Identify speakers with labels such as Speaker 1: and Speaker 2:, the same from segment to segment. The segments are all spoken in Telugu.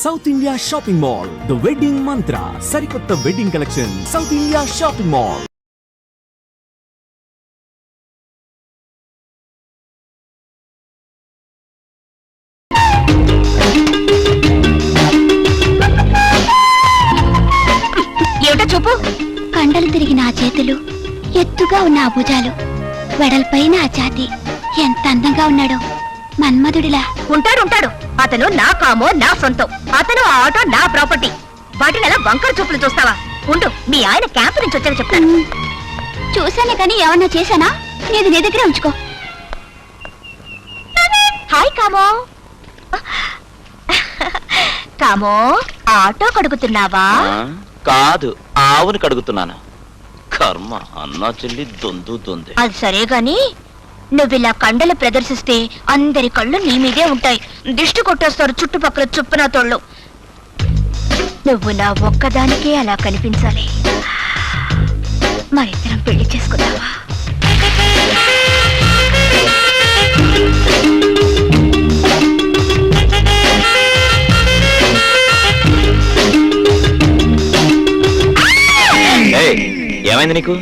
Speaker 1: South India shopping mall, the wedding మంత్ర, సరికొత్త wedding collection, south India shopping mall.
Speaker 2: ఏమిటో చూపు. కండలు తిరిగిన ఆ చేతులు, ఎత్తుగా ఉన్న ఆ భుజాలు, వెడల్పైన ఆ ఛాతీ, ఎంత అందంగా ఉన్నాడో. మన్మధుడిలా ఉంటాడు. అతను నా కామో, నా సొంతం. అతను ఆ ఆటో నా ప్రాపర్టీ. వాటిని అలా వంకర చూపులు చూస్తావా? ఉండు, మీ ఆయన క్యాంప్ నుంచి వచ్చాక చెప్తాను. చూశానే కానీ ఏమన్నా చేశానా? నీది నీ దగ్గరే ఉంచుకో. హాయ్ కామో. కామో, ఆటో కడుగుతున్నావా?
Speaker 3: కాదు, ఆవును కడుగుతున్నాను. కర్మ, అన్నా చెల్లి దొందు.
Speaker 2: అది సరే గాని నువ్విలా కండలు ప్రదర్శిస్తే అందరి కళ్ళు నీ మీదే ఉంటాయి. దిష్టి కొట్టేస్తారు చుట్టుపక్కల చుప్పనా తోళ్ళు. నువ్వు నా ఒక్కదానికే అలా కనిపించాలి. మరిద్దరం పెళ్లి చేసుకుందావా?
Speaker 3: ఏమైంది నీకు?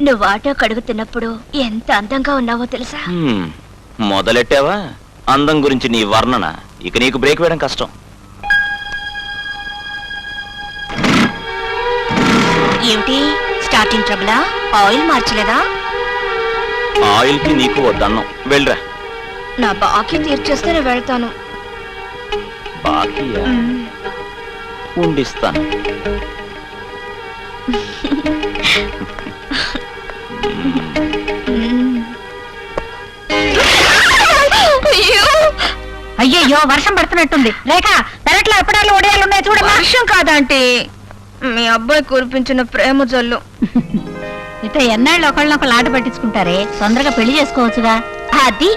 Speaker 2: నువ్వు ఆటో కడుగుతున్నప్పుడు ఎంత అందంగా ఉన్నావో తెలుసా?
Speaker 3: మొదలెట్టావా అందం గురించి నీ వర్ణన. ఇక నీకు బ్రేక్ వేయడం కష్టం.
Speaker 2: ఏమిటి స్టార్టింగ్ ట్రబులా? ఆయిల్ మార్చలేదా?
Speaker 3: ఆయిల్ కి నీకు వద్దన్నం. వెళ్ళరా.
Speaker 2: నా బాకీ తీర్చేస్తేనే వెళ్తాను.
Speaker 3: బాకీయా? ఉండిస్తాను.
Speaker 2: అయ్యయ్యో, వర్షం పడుతున్నట్టుంది. రేఖ, పెరట్లో ఎప్పడాలు ఒడియాలు ఉన్నాయి చూడ. వర్షం కాదంటే మీ అబ్బాయి కురిపించిన ప్రేమ జల్లు. ఇట ఎన్నాళ్ళు ఒకళ్ళనొకళ్ళు ఆట పట్టించుకుంటారే, తొందరగా పెళ్లి చేసుకోవచ్చుగా. అది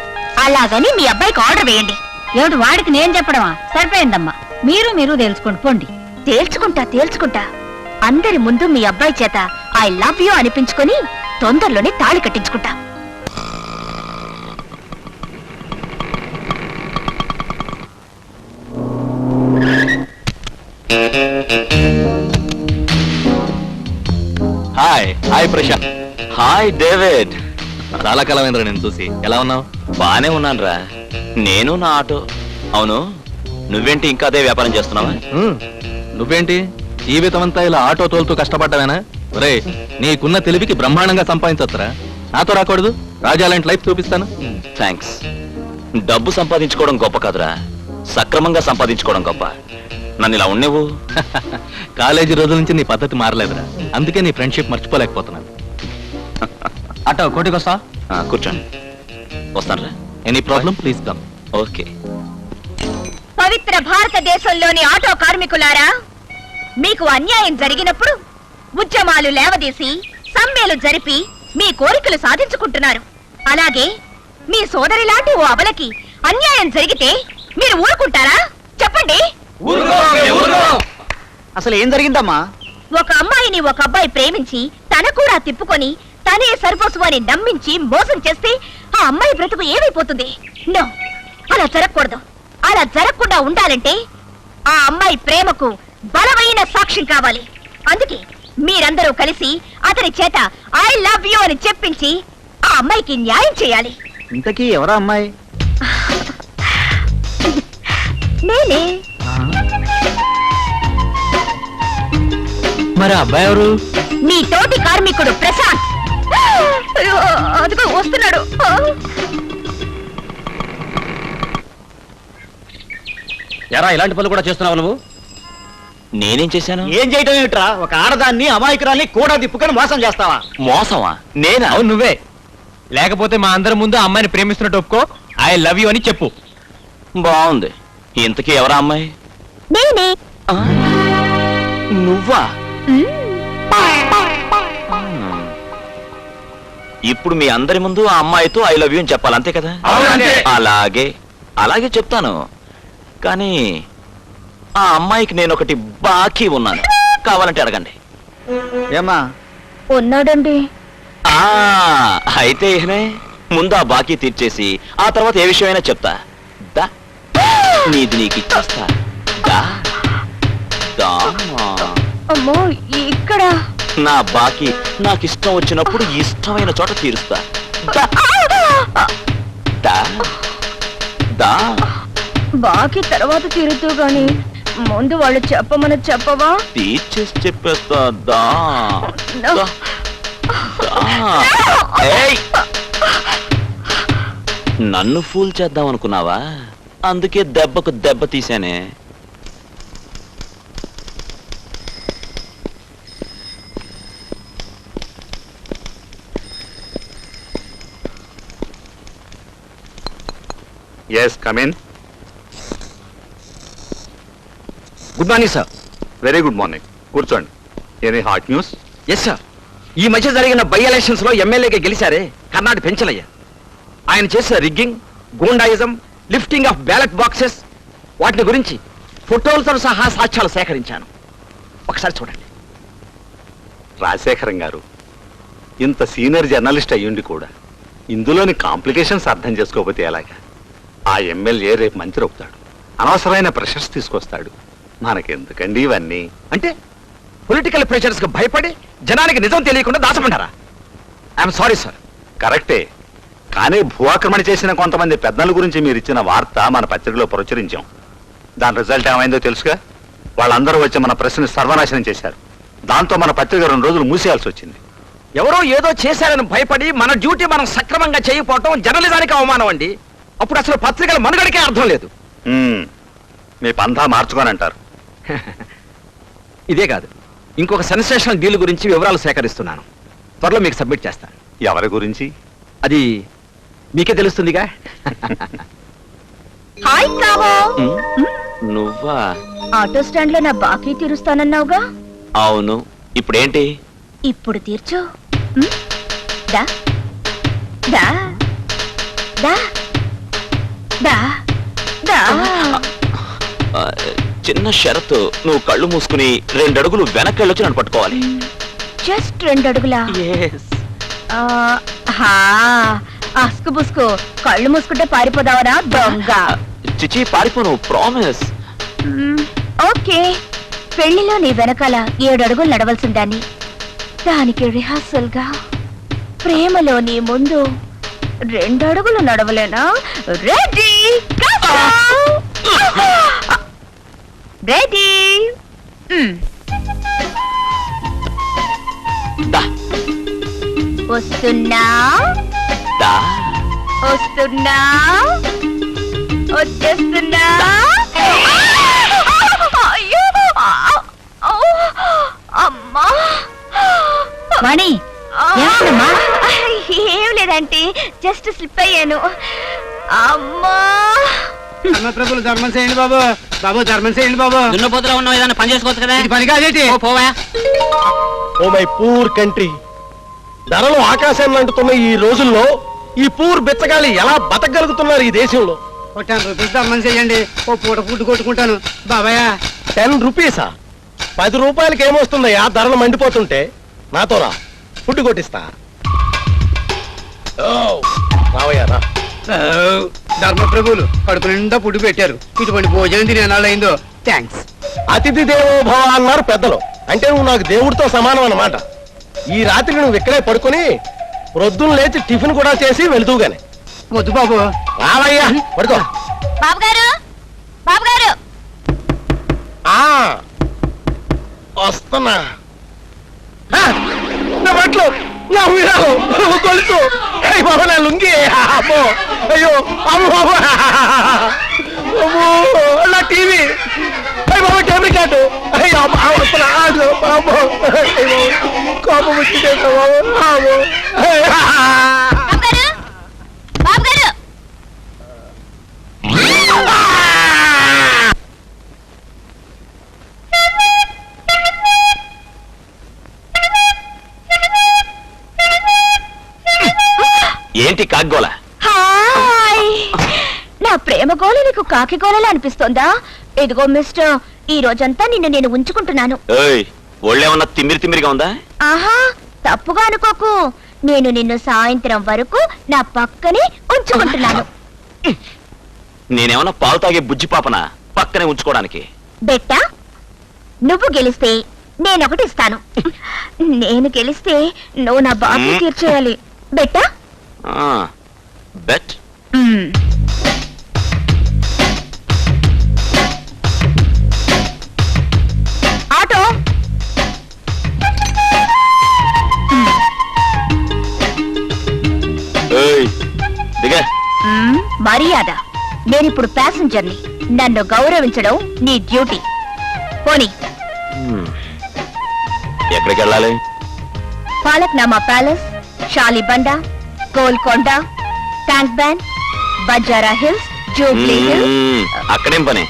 Speaker 2: అలాగని మీ అబ్బాయికి ఆర్డర్ వేయండి. ఏమిటి వాడికి నేను చెప్పడమా? సరిపోయిందమ్మా. మీరు తెలుసుకోండి పోండి. తేల్చుకుంటా. అందరి ముందు మీ అబ్బాయి చేత ఐ లవ్ యూ అనిపించుకొని తొందరలోనే తాళి కట్టించుకుంటా.
Speaker 3: హాయ్ ప్రశాంత్. Hi David.
Speaker 4: చాలా కాలమైందిరా నేను చూసి. ఎలా ఉన్నావు?
Speaker 3: బానే ఉన్నాను రా. నేను నా ఆటో. అవును, నువ్వేంటి ఇంకా అదే వ్యాపారం చేస్తున్నావా?
Speaker 4: నువ్వేంటి జీవితం అంతా ఇలా ఆటో తోలుతూ కష్టపడ్డావేనా? రే, నీకున్న తెలివికి బ్రహ్మాండంగా సంపాదించొచ్చురా. నాతో రాకూడదు? రాజాలాంటి లైఫ్ చూపిస్తాను.
Speaker 3: థ్యాంక్స్. డబ్బు సంపాదించుకోవడం గొప్ప కాదురా, సక్రమంగా సంపాదించుకోవడం గొప్ప. నన్ను ఇలా ఉండేవు.
Speaker 4: కాలేజీ రోజుల నుంచి నీ పద్ధతి మారలేదురా, అందుకే నీ ఫ్రెండ్షిప్ మర్చిపోలేకపోతున్నాను.
Speaker 5: ఆటో కోటికి వస్తా.
Speaker 3: కూర్చోండి, వస్తాను రా.
Speaker 4: Any problem please come.
Speaker 3: Okay.
Speaker 2: పవిత్ర భారతదేశంలోని ఆటో కార్మికులారా, మీకు అన్యాయం జరిగినప్పుడు ఉద్యమాలు లేవదీసి సమ్మెలు జరిపి మీ కోరికలు సాధించుకుంటున్నారు. అలాగే మీ సోదరి లాంటి ఓ అబలకి అన్యాయం జరిగితే మీరు ఊరుకుంటారా? చెప్పండి.
Speaker 5: అసలు ఏం జరిగిందమ్మా?
Speaker 2: ఒక అమ్మాయిని ఒక అబ్బాయి ప్రేమించి తన కూడా తిప్పుకొని తనే సరిపోసు అని నమ్మించి మోసం చేస్తే ఆ అమ్మాయి బ్రతుకు ఏమైపోతుంది? నో, అలా జరగకూడదు. అలా జరగకుండా ఉండాలంటే ఆ అమ్మాయి ప్రేమకు బలమైన సాక్ష్యం కావాలి. అందుకే మీరందరూ కలిసి అతని చేత ఐ లవ్ యూ అని చెప్పించి ఆ అమ్మాయికి న్యాయం చేయాలి.
Speaker 5: ఇంతకీ ఎవరా అమ్మాయి?
Speaker 2: నేనే.
Speaker 4: మరి అబ్బాయి ఎవరు?
Speaker 2: మీ తోటి కార్మికుడు ప్రశాంత్. అదిగో వస్తున్నాడు.
Speaker 5: ఎరా, ఇలాంటి పనులు కూడా చేస్తున్నావు నువ్వు?
Speaker 3: నేనేం చేశాను?
Speaker 5: ఏం చేయటం ఏమిట్రా? ఒక ఆడదాన్ని అమాయకురాల్ని కూడా తిప్పుకొని మోసం చేస్తావా?
Speaker 3: మోసమా? నేనా?
Speaker 4: అవును నువ్వే. లేకపోతే మా అందరి ముందు అమ్మాయిని ప్రేమిస్తున్నట్టు ఒప్పుకో, ఐ లవ్ యూ అని చెప్పు.
Speaker 3: బాగుంది. ఇంతకీ ఎవరా అమ్మాయి?
Speaker 2: నేనే.
Speaker 3: నువ్వా? ఇప్పుడు మీ అందరి ముందు ఆ అమ్మాయితో ఐ లవ్ యూ అని చెప్పాలి, అంతే కదా? అలాగే చెప్తాను. కానీ ఆ అమ్మాయికి నేను ఒకటి బాకీ ఉన్నాను, కావాలంటే అడగండి.
Speaker 5: ఏమా?
Speaker 2: ఉన్నాడండి.
Speaker 3: అయితే ముందు ఆ బాకీ తీర్చేసి ఆ తర్వాత ఏ విషయమైనా చెప్తా. నీది నీకు ఇచ్చేస్తా. దా. దామా.
Speaker 2: అమ్మో ఇక్కడ
Speaker 3: నా బాకీ నాకు ఇష్టం వచ్చినప్పుడు ఇష్టమైన చోట తీరుస్తా. దా. దా. దా.
Speaker 2: బాకీ తర్వాత తీరుతూ గాని ముందు వాళ్ళు చెప్పమని చెప్పవా?
Speaker 3: తీర్చేసి చెప్పేస్తా. దా.
Speaker 2: No.
Speaker 3: దా. దా. ఏయ్! నన్ను ఫూల్ చేద్దాం అనుకున్నావా? అందుకే దెబ్బకు దెబ్బ తీశానే.
Speaker 6: Yes come in.
Speaker 5: Good morning sir.
Speaker 6: Very good morning. కూర్చోండి. Any hot news?
Speaker 5: Yes sir. ఈ మధ్య జరిగిన బై ఎలక్షన్స్ లో ఎమ్మెల్యేగా గెలిచారే కర్ణాటక పెంచలయ్య. ఆయన చేసిన rigging, goondaism, lifting of ballot boxes, వాటిని గురించి ఫోటోలతో సహా సాక్ష్యాలు సేకరించాను. ఒకసారి చూడండి.
Speaker 6: రాజశేఖరం గారు ఇంత సీనియర్ జర్నలిస్ట్ అయ్యుండి కూడా ఇందులోని కాంప్లికేషన్స్ అర్థం చేసుకోకపోతే ఎలాగా? ఆ ఎమ్మెల్యే రేపు మంత్రి అవుతాడు, అనవసరమైన ప్రెషర్స్ తీసుకొస్తాడు. మనకెందుకండి ఇవన్నీ?
Speaker 5: అంటే పొలిటికల్ ప్రెషర్స్ కు భయపడి జనానికి నిజం తెలియకుండా దాచమంటారా? I'm sorry sir.
Speaker 6: కరెక్టే, కానీ భూ ఆక్రమణ చేసిన కొంతమంది పెద్దల గురించి మీరు ఇచ్చిన వార్త మన పత్రికలో ప్రచురించాం. దాని రిజల్ట్ ఏమైందో తెలుసుగా? వాళ్ళందరూ వచ్చి మన ప్రెస్ని సర్వనాశనం చేశారు. దాంతో మన పత్రిక 2 రోజులు మూసేయాల్సి వచ్చింది.
Speaker 5: ఎవరో ఏదో చేశారని భయపడి మన డ్యూటీ మనం సక్రమంగా చేయకపోవటం జర్నలిజానికి అవమానం అండి. అప్పుడు అసలు పత్రికల మనుగడకే అర్థం లేదు.
Speaker 6: మీ పంథా మార్చుకోనంటారు.
Speaker 5: ఇదే కాదు, ఇంకొక సెన్సేషనల్ డీల్ గురించి వివరాలు సేకరిస్తున్నాను. త్వరలో మీకు సబ్మిట్ చేస్తాను.
Speaker 6: ఎవరి గురించి?
Speaker 5: అది మీకే తెలుస్తుందిగా.
Speaker 2: హాయ్ కావో.
Speaker 3: నువ్వా?
Speaker 2: ఆటో స్టాండ్ లో నా బాకీ తీరుస్తానన్నావుగా?
Speaker 3: అవును. ఇప్పుడేంటి?
Speaker 2: ఇప్పుడు తీర్చు. దా దా దా దా దా.
Speaker 3: ఆ, చిన్న షరతు. నువ్వు కళ్ళు మూసుకుని 2 అడుగులు వెనక్కి వెళ్ళొచ్చి నన్ను పట్టుకోవాలి.
Speaker 2: జస్ట్ 2 అడుగులా? అస్కు బుస్కు కళ్ళు మూసుకుంటే పారిపోదావరా దొంగ?
Speaker 3: చిచి, పారిపోను. ప్రామిస్.
Speaker 2: ఓకే. పెళ్లిలో నీ వెనకాల 7 అడుగులు నడవలసిందాన్ని, దానికి రిహార్సల్ గా ప్రేమలో నీ ముందు 2 అడుగులు నడవలేనా? Ready ready.
Speaker 3: దా.
Speaker 2: వస్తున్నా
Speaker 3: దా.
Speaker 2: వస్తున్నా వచ్చేస్తున్నా. అయ్యో! అమ్మా!
Speaker 7: వాణి, ఏమైందమ్మా?
Speaker 2: ఏం లేదంటే జస్ట్ స్లిప్ అయ్యాను. అమ్మా!
Speaker 8: ధర్మప్రభులు ధర్మం చేయండి బాబు. బాబు ధర్మం చేయండి బాబు.
Speaker 7: దున్నపోతులో ఉన్నావు, ఏదైనా పని చేసుకోవచ్చు కదా.
Speaker 8: ఇది పని కాదేటి?
Speaker 7: ఓ పోవా.
Speaker 9: Oh my poor country. ధరలు ఆకాశాన్ని అంటుతున్న ఈ రోజుల్లో ఈ పూర్ బిచ్చగాలి ఎలా బతకగలుగుతున్నారు ఈ దేశంలో?
Speaker 8: ఓ 10 రూపీస్ ధర్మం చేయండి. ఓ పూట ఫుడ్ కొట్టుకుంటాను బాబాయ్.
Speaker 9: 10 రూపీసా? 10 రూపాయలకి ఏమొస్తుందయ్యా ధరలు మండిపోతుంటే? నాతో రా, ఫుడ్ కొట్టిస్తా. ఓ, రావయ్యా రా.
Speaker 8: ధర్మప్రభులు కడుపు నిండా ఫుడ్ పెట్టారు. ఇటువంటి భోజనం తిని ఎన్నాళ్ళైందో. థ్యాంక్స్.
Speaker 9: అతిథి దేవో భవ అన్నారు పెద్దలు. అంటే నువ్వు నాకు దేవుడితో సమానం అన్నమాట. ఈ రాత్రి నువ్వు ఇక్కడే పడుకొని ప్రొద్దున లేచి టిఫిన్ కూడా చేసి వెళ్తూ గాని.
Speaker 8: వద్దు బాబు.
Speaker 9: రావయ్యా, పడుకో.
Speaker 2: బాబుగారు, బాబుగారు,
Speaker 9: ఆ వస్తున్నా. ఆ, నా బట్టలు, నా ఉయ్యాలు, గొలుసు, అయ్య బాబా నా లుంగి, అమ్మో, అయ్యో అమ్మో, అమ్మో, నా టీవీ, అయ్య బాబా కెమెరా కార్డు, అయ్యో వస్తున్నా. అమ్మో, అయ్యో కోపం వచ్చిందే బాబు. అమ్మో,
Speaker 2: బాబుగారు, బాబుగారు.
Speaker 3: ఏంటి కాగ్గోల?
Speaker 2: హాయ్! నా ప్రేమ గోళ నీకు కాకి గోళలా అనిపిస్తోందా? ఇదిగో మిస్టర్, ఈ రోజంతా నిన్ను నేను ఉంచుకుంటున్నాను.
Speaker 3: ఏయ్, ఒళ్ళేమన్నా తిమ్మిరి తిమ్మిరిగా ఉందా?
Speaker 2: ఆహా, తప్పుగా అనుకోకు. నేను నిన్ను సాయంత్రం వరకు నా పక్కనే ఉంచుకుంటున్నాను.
Speaker 3: నేనేమన్నా పాలు తాగే బుజ్జి పాపన పక్కనే ఉంచుకోవడానికి.
Speaker 2: బెట్టా నువ్వు గెలిస్తే నేనొకటి ఇస్తాను. నేను గెలిస్తే నువ్వు నా బాకీ తీర్చేయాలి. బెట్టా?
Speaker 3: బెట్.
Speaker 2: ఆటో
Speaker 3: దిగా.
Speaker 2: మర్యాద. నేనిప్పుడు ప్యాసింజర్ని. నన్ను గౌరవించడం నీ డ్యూటీ. పోనీ.
Speaker 3: ఎక్కడికి వెళ్ళాలి?
Speaker 2: Falaknuma Palace, Shalibanda, Golconda, Tank Bund, Banjara Hills, Jubilee Hills.
Speaker 3: అక్కడేం పని?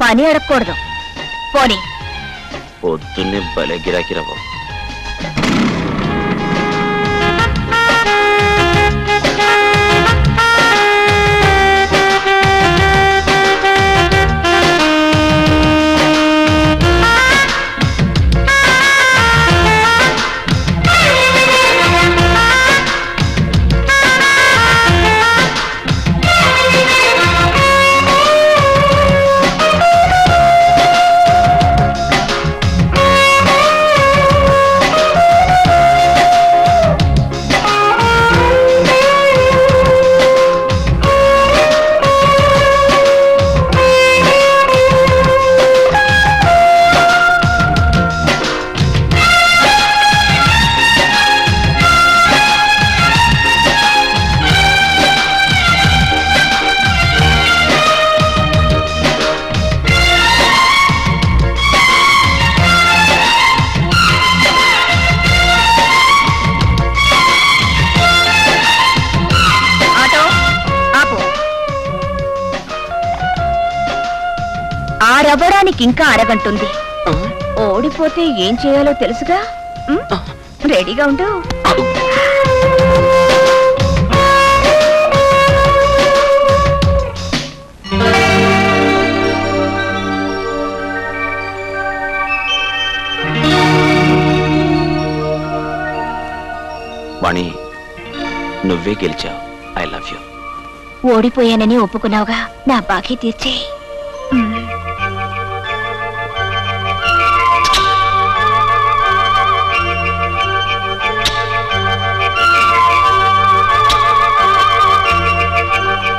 Speaker 2: పని అడగకూడదు. పోనీ.
Speaker 3: పొద్దున్నే భలే గిరాకిరా బాబు.
Speaker 2: ఆరవ్వడానికి ఇంకా అరగంటుంది. ఓడిపోతే ఏం చేయాలో తెలుసుగా. రెడీగా ఉండు.
Speaker 3: వాణి, నువ్వే గెలిచావు. I love you.
Speaker 2: ఓడిపోయానని ఒప్పుకున్నావుగా, నా బాకీ తీర్చే.